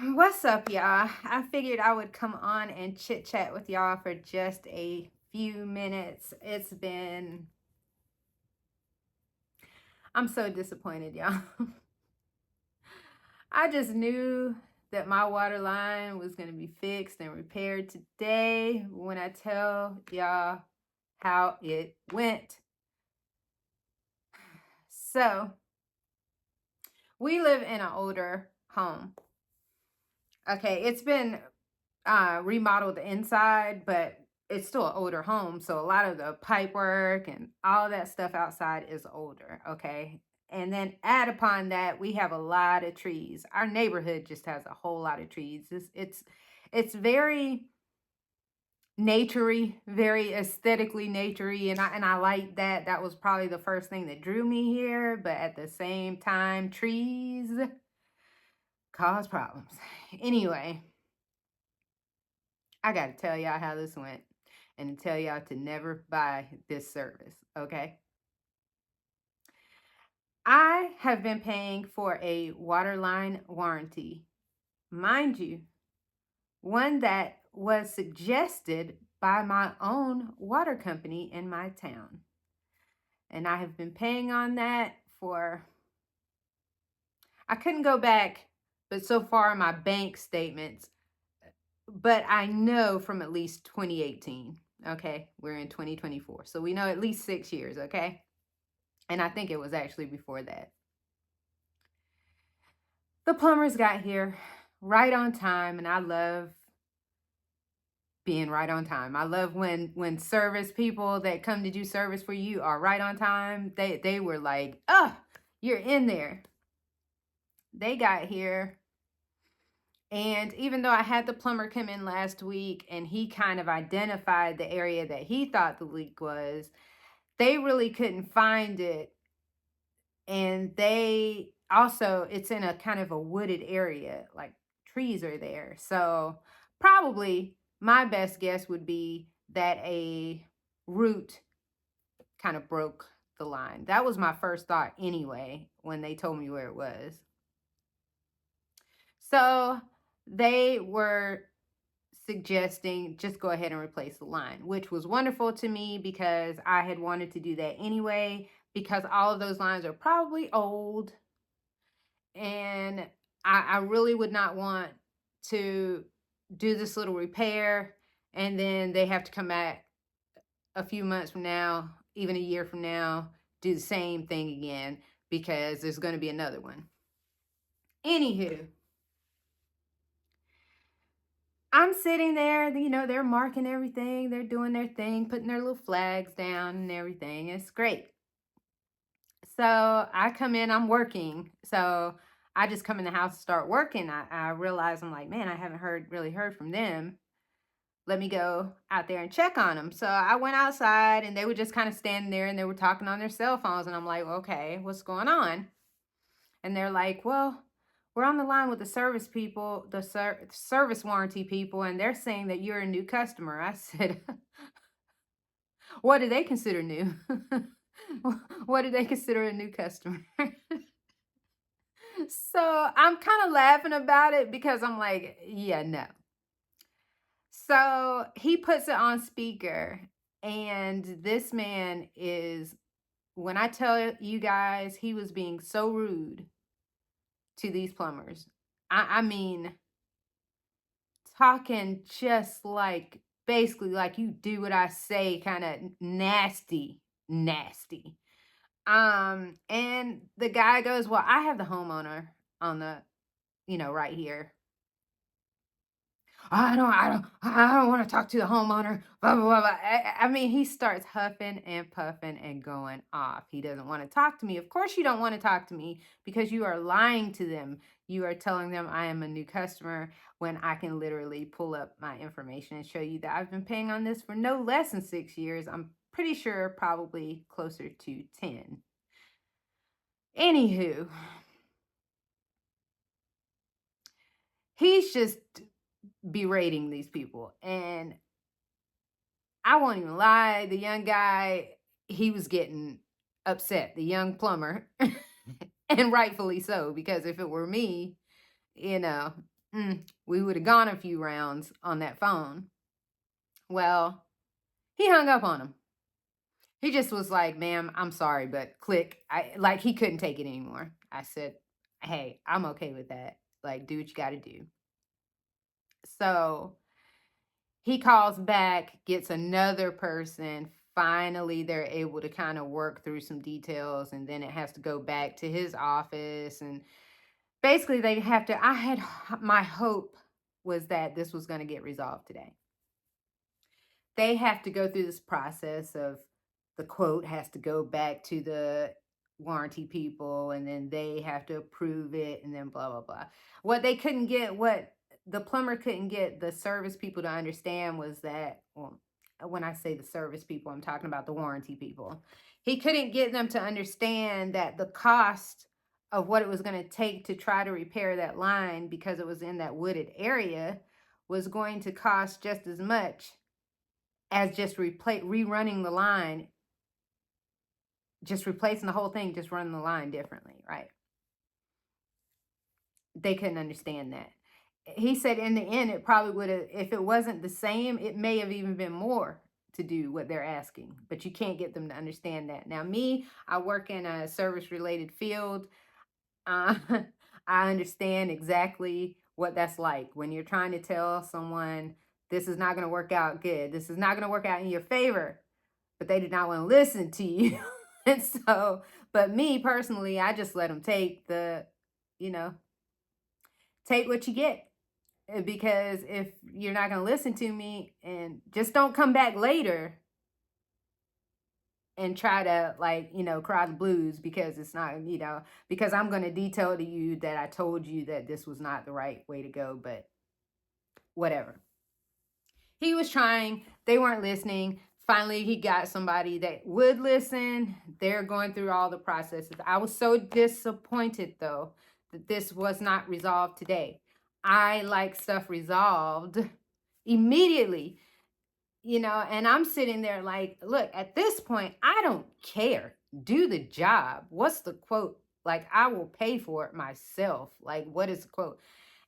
What's up, y'all? I figured I would come on and chit chat with y'all for just a few minutes. I'm so disappointed, y'all. I just knew that my water line was going to be fixed and repaired today when I tell y'all how it went. So, we live in an older home. Okay, it's been remodeled inside, but it's still an older home. So a lot of the pipe work and all that stuff outside is older. Okay. And then add upon that, we have a lot of trees. Our neighborhood just has a whole lot of trees. It's very naturey, very aesthetically naturey, and I like that. That was probably the first thing that drew me here. But at the same time, trees cause problems. Anyway, I got to tell y'all how this went and to tell y'all to never buy this service, okay? I have been paying for a water line warranty, mind you, one that was suggested by my own water company in my town. And I have been paying on that I couldn't go back, but so far my bank statements, but I know from at least 2018. Okay, we're in 2024. So we know at least 6 years, okay? And I think it was actually before that. The plumbers got here right on time, and I love being right on time. I love when service people that come to do service for you are right on time. They were like, "Oh, you're in there." They got here, and even though I had the plumber come in last week and he kind of identified the area that he thought the leak was, they really couldn't find it. And it's in a kind of a wooded area, like trees are there. So probably my best guess would be that a root kind of broke the line. That was my first thought anyway, when they told me where it was. So they were suggesting just go ahead and replace the line, which was wonderful to me because I had wanted to do that anyway, because all of those lines are probably old, and I really would not want to do this little repair and then they have to come back a few months from now, even a year from now, do the same thing again because there's going to be another one. Anywho, I'm sitting there, they're marking everything, they're doing their thing, putting their little flags down and everything. It's great. So I come in, I'm working. So I just come in the house and start working. I realize, I'm like, man, I haven't really heard from them. Let me go out there and check on them. So I went outside and they were just kind of standing there and they were talking on their cell phones. And I'm like, okay, what's going on? And they're like, well, we're on the line with the service people, the service warranty people, and they're saying that you're a new customer. I said, what do they consider new? What do they consider a new customer? So I'm kind of laughing about it because I'm like, yeah, no. So he puts it on speaker, and this man is, when I tell you guys, he was being so rude to these plumbers. I mean, talking just like, basically like, you do what I say, kind of nasty. And the guy goes, well, I have the homeowner on the, right here. I don't want to talk to the homeowner. Blah, blah, blah, blah. I mean, he starts huffing and puffing and going off. He doesn't want to talk to me. Of course, you don't want to talk to me because you are lying to them. You are telling them I am a new customer when I can literally pull up my information and show you that I've been paying on this for no less than 6 years. I'm pretty sure probably closer to 10. Anywho, he's just berating these people, and I won't even lie, the young guy, he was getting upset, the young plumber, and rightfully so, because if it were me, you know, we would have gone a few rounds on that phone. Well, he hung up on him. He just was like, ma'am, I'm sorry, but click. He couldn't take it anymore. I said, hey, I'm okay with that. Like, do what you got to do. So he calls back, gets another person. Finally, they're able to kind of work through some details, and then it has to go back to his office. And basically, they have to. My hope was that this was going to get resolved today. They have to go through this process of the quote has to go back to the warranty people, and then they have to approve it, and then blah blah blah. What the plumber couldn't get the service people to understand was that, well, when I say the service people, I'm talking about the warranty people. He couldn't get them to understand that the cost of what it was going to take to try to repair that line, because it was in that wooded area, was going to cost just as much as just rerunning the line, just replacing the whole thing, just running the line differently, right? They couldn't understand that. He said in the end, it probably would have, if it wasn't the same, it may have even been more to do what they're asking, but you can't get them to understand that. Now, me, I work in a service-related field. Uh, I understand exactly what that's like when you're trying to tell someone this is not going to work out good. This is not going to work out in your favor, but they did not want to listen to you. And so, but me personally, I just let them take take what you get. Because if you're not going to listen to me, and just don't come back later and try to cry the blues, because it's not, because I'm going to detail to you that I told you that this was not the right way to go, but whatever. He was trying, they weren't listening. Finally, he got somebody that would listen. They're going through all the processes. I was so disappointed, though, that this was not resolved today. I like stuff resolved immediately, and I'm sitting there like, look, at this point, I don't care. Do the job. What's the quote? Like, I will pay for it myself. Like, what is the quote?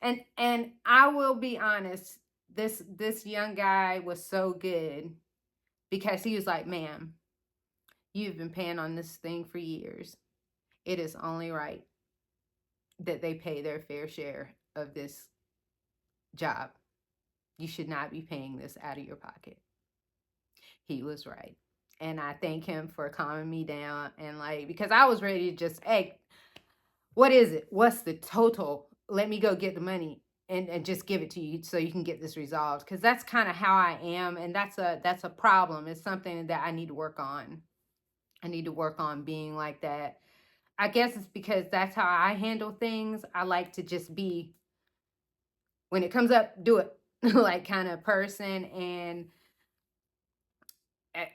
And I will be honest, this young guy was so good, because he was like, ma'am, you've been paying on this thing for years. It is only right that they pay their fair share of this job. You should not be paying this out of your pocket. He was right. And I thank him for calming me down, and because I was ready to just, hey, what is it? What's the total? Let me go get the money and just give it to you so you can get this resolved. Because that's kind of how I am, and that's a problem. It's something that I need to work on. I need to work on being like that. I guess it's because that's how I handle things. I like to just be, when it comes up, do it, like kind of person. And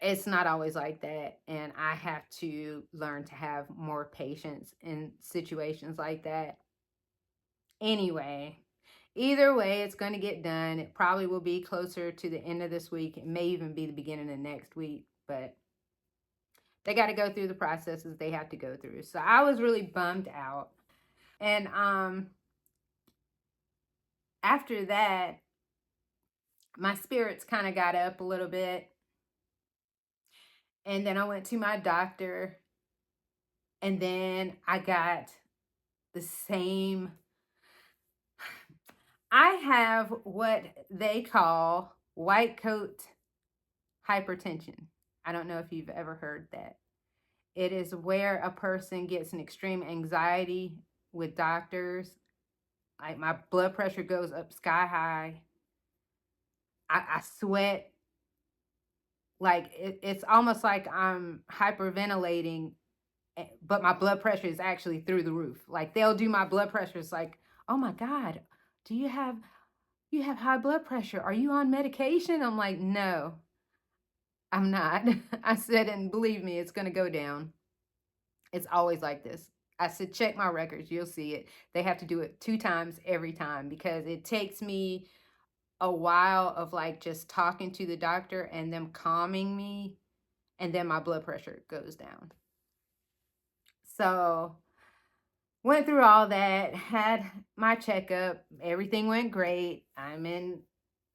it's not always like that. And I have to learn to have more patience in situations like that. Anyway, either way, it's going to get done. It probably will be closer to the end of this week. It may even be the beginning of next week, but they got to go through the processes they have to go through. So I was really bummed out. And after that, my spirits kind of got up a little bit. And then I went to my doctor, and then I got the same. I have what they call white coat hypertension. I don't know if you've ever heard that. It is where a person gets an extreme anxiety with doctors. Like, my blood pressure goes up sky high. I sweat. Like, it's almost like I'm hyperventilating, but my blood pressure is actually through the roof. Like, they'll do my blood pressure. It's like, oh my God, do you have high blood pressure? Are you on medication? I'm like, no, I'm not. I said, and believe me, it's going to go down. It's always like this. I said, check my records. You'll see it. They have to do it 2 times every time, because it takes me a while of just talking to the doctor and them calming me, and then my blood pressure goes down. So Went through all that, had my checkup. Everything went great. I'm in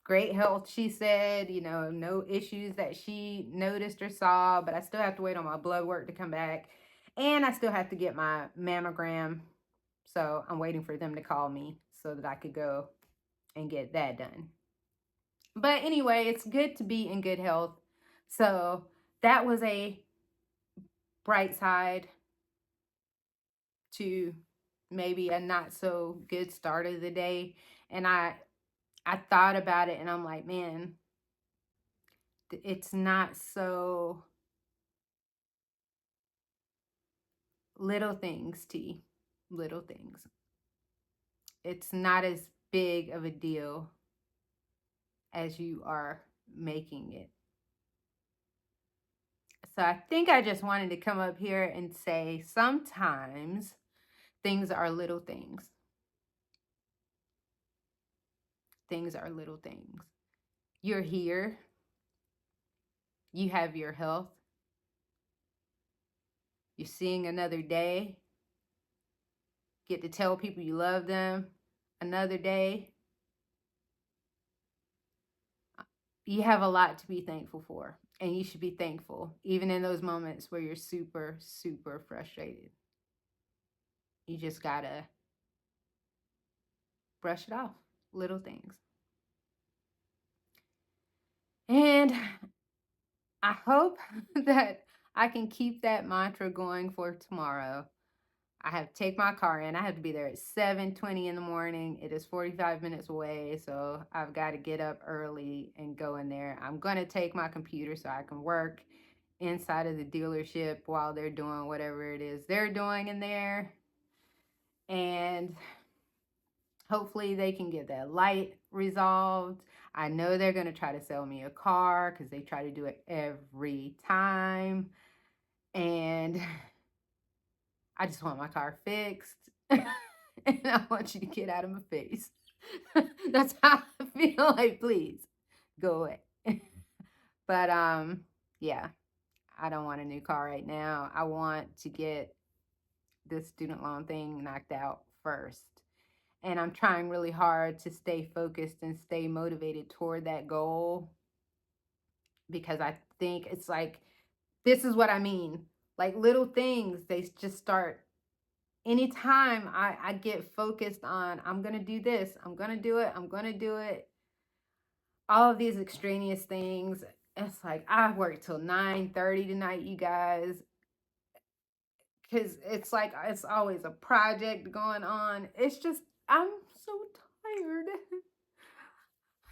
great health, she said. No issues that she noticed or saw, but I still have to wait on my blood work to come back. And I still have to get my mammogram. So I'm waiting for them to call me so that I could go and get that done. But anyway, it's good to be in good health. So that was a bright side to maybe a not so good start of the day. And I thought about it and I'm like, man, it's not so little things, T. Little things. It's not as big of a deal as you are making it. So I think I just wanted to come up here and say sometimes things are little things. Things are little things. You're here. You have your health. You're seeing another day. Get to tell people you love them another day. You have a lot to be thankful for. And you should be thankful, even in those moments where you're super, super frustrated. You just gotta brush it off. Little things. And I hope that I can keep that mantra going for tomorrow. I have to take my car in. I have to be there at 7:20 in the morning. It is 45 minutes away, so I've got to get up early and go in there. I'm going to take my computer so I can work inside of the dealership while they're doing whatever it is they're doing in there. And hopefully they can get that light resolved. I know they're going to try to sell me a car because they try to do it every time. And I just want my car fixed. And I want you to get out of my face. That's how I feel. Like, please go away. But yeah, I don't want a new car right now. I want to get this student loan thing knocked out first. And I'm trying really hard to stay focused and stay motivated toward that goal, because I think it's like, this is what I mean. Like, little things, they just start. Anytime I get focused on, I'm going to do this, I'm going to do it, I'm going to do it, all of these extraneous things, it's like I work till 9:30 tonight, you guys, because it's like it's always a project going on. It's just, I'm so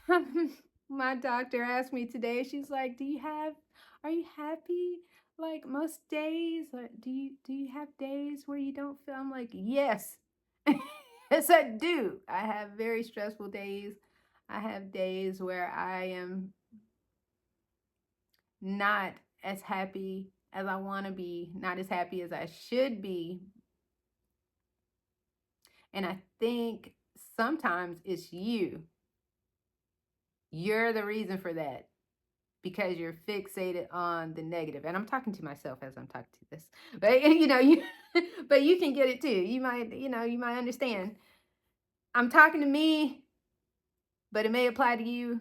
tired. My doctor asked me today, she's like, are you happy like most days? Or do you have days where you don't feel? I'm like, yes. Yes, I do. I have very stressful days. I have days where I am not as happy as I want to be, not as happy as I should be. And I think sometimes it's you. You're the reason for that, because you're fixated on the negative. And I'm talking to myself as I'm talking to this. But you but you can get it too. You might understand. I'm talking to me, but it may apply to you.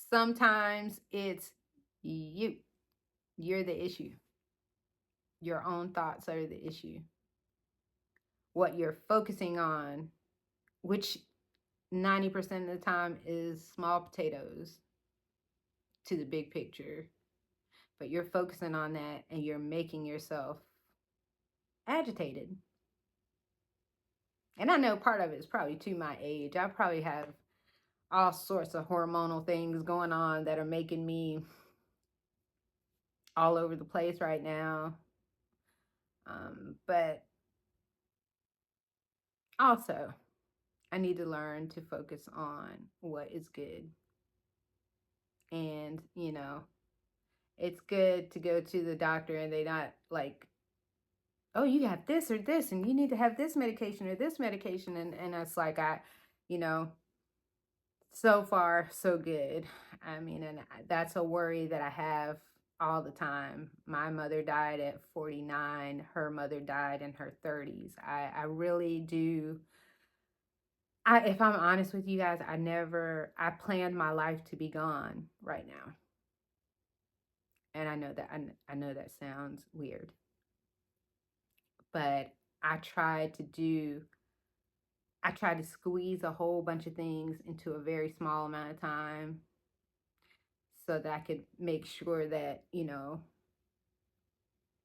Sometimes it's you. You're the issue. Your own thoughts are the issue. What you're focusing on, which 90% of the time is small potatoes to the big picture. But you're focusing on that and you're making yourself agitated. And I know part of it is probably to my age. I probably have all sorts of hormonal things going on that are making me all over the place right now. But also, I need to learn to focus on what is good. And, it's good to go to the doctor and they not like, oh, you have this or this, and you need to have this medication or this medication. And it's like, you know, so far, so good. I mean, and that's a worry that I have all the time. My mother died at 49. Her mother died in her 30s. I really do. If I'm honest with you guys, I planned my life to be gone right now. And I know that sounds weird, but I tried to do, I tried to squeeze a whole bunch of things into a very small amount of time so that I could make sure that,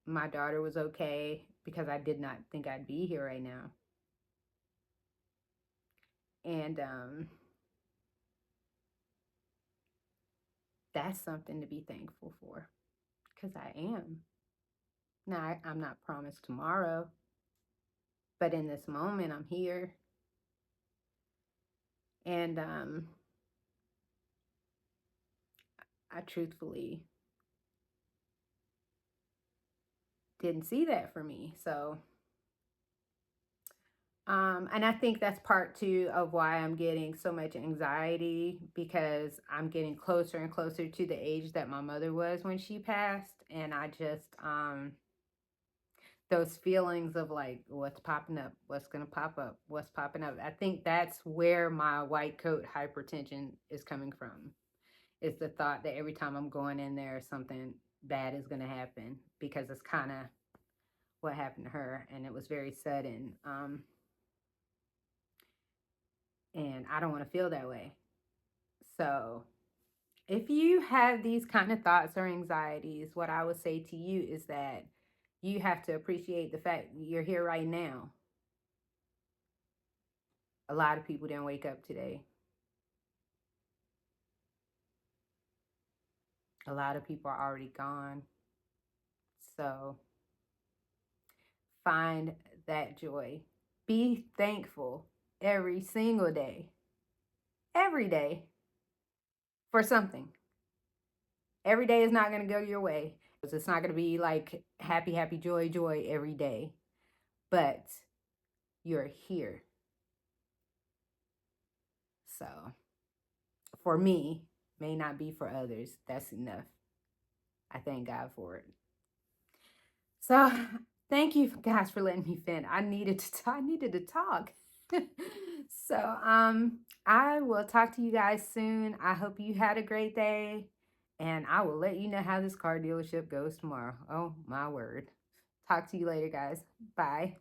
my daughter was okay, because I did not think I'd be here right now. And that's something to be thankful for, because I am. Now, I'm not promised tomorrow, but in this moment, I'm here. And I truthfully didn't see that for me. So, and I think that's part two of why I'm getting so much anxiety, because I'm getting closer and closer to the age that my mother was when she passed. And I just, those feelings of like, what's popping up, what's going to pop up, what's popping up. I think that's where my white coat hypertension is coming from. It's the thought that every time I'm going in there, something bad is going to happen, because it's kind of what happened to her, and it was very sudden. And I don't want to feel that way. So if you have these kind of thoughts or anxieties, what I would say to you is that you have to appreciate the fact you're here right now. A lot of people didn't wake up today. A lot of people are already gone. So find that joy. Be thankful every single day, every day, for something. Every day is not going to go your way. It's not going to be like happy, happy, joy, joy every day. But you're here. So for me, may not be for others. That's enough. I thank God for it. So thank you guys for letting me vent. I needed to talk. So I will talk to you guys soon. I hope you had a great day, and I will let you know how this car dealership goes tomorrow. Oh my word. Talk to you later, guys. Bye.